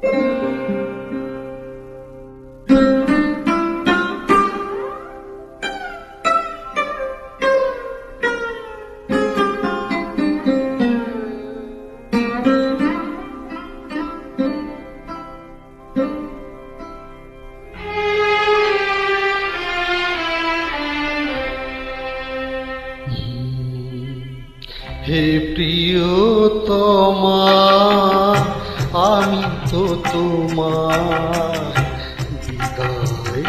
হে প্রিয়তমা, আমি তো তোমার বিদায়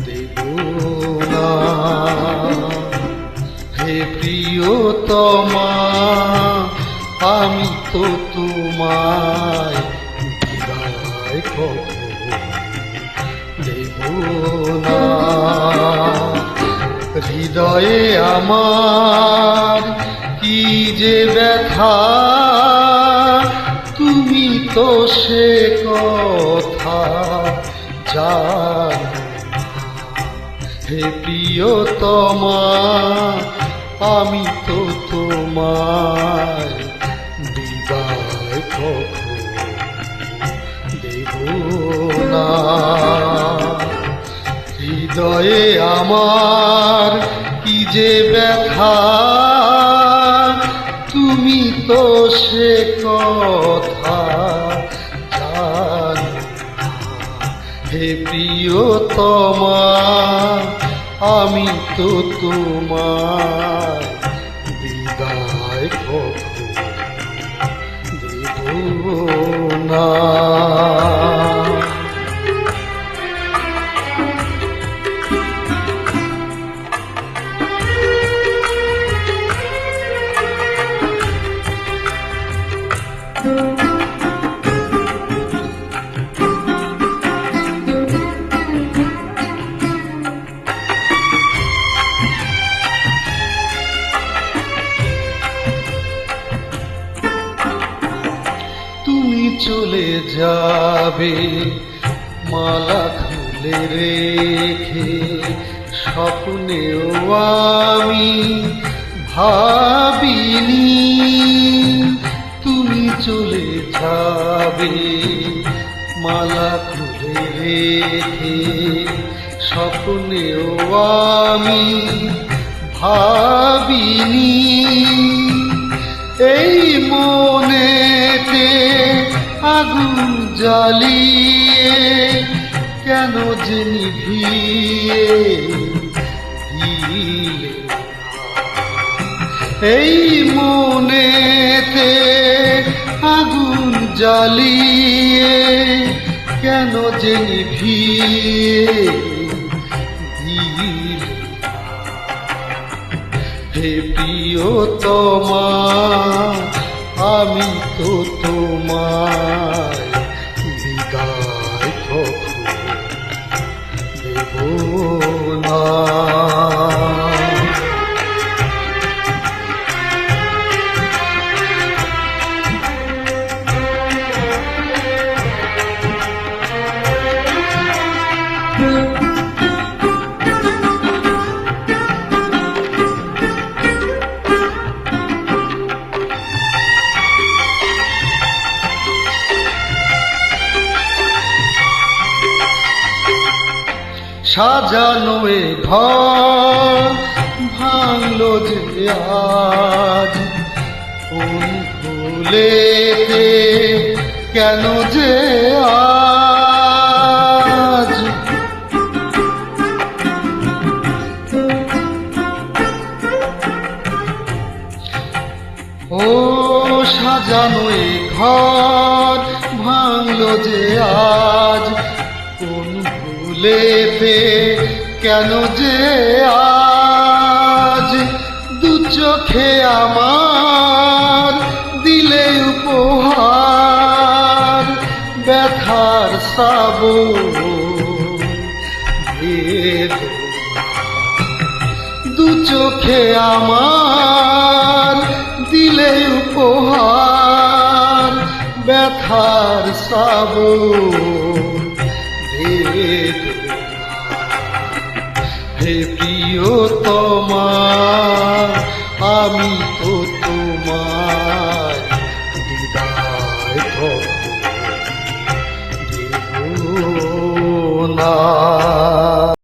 দেব না। হে প্রিয়তমা, আমি তো তোমায় বিদায় দেব না। হৃদয়ে আমার কি যে ব্যথা, তুমি তো সে কথা জানো না। হে প্রিয়তমা, আমি তো তোমায় বিদায় দেব না। হৃদয়ে আমার কি যে ব্যথা, তুমি তো সে কথা জানো না। হে প্রিয়তমা, আমি তো তোমার বিদায় দেব না। তুমি চলে যাবে মালা খুলে রেখে, স্বপ্নেও আমি ভাবিনি তুমি চলে যাবে মালা খুলে রেখে, স্বপ্নেও আমি ভাবিনি। এই মনেতে আগুন জ্বালিয়ে কেন যে নিভিয়ে দিলে। এই মনেতে আগুন জ্বালিয়ে কেন যে নিভিয়ে দিলে। হে প্রিয়তমা, আমি তো তোমায় বিদায় দেব না। সাজানো এ ঘর ভাঙলো যে আজ, কোন ভুলেতে কেন যে আজ। ও সাজানো এ ঘর ভাঙলো যে আজ, কোন ভুলেতে কেন যে আজ। দু চোখে আমার দিলে উপহার, ব্যথার শ্রাবণ বেদনা। দু চোখে আমার দিলে উপহার, ব্যথার শ্রাবণ বেদনা। হে প্রিয়তমা, আমি তো তোমায় বিদায় কথা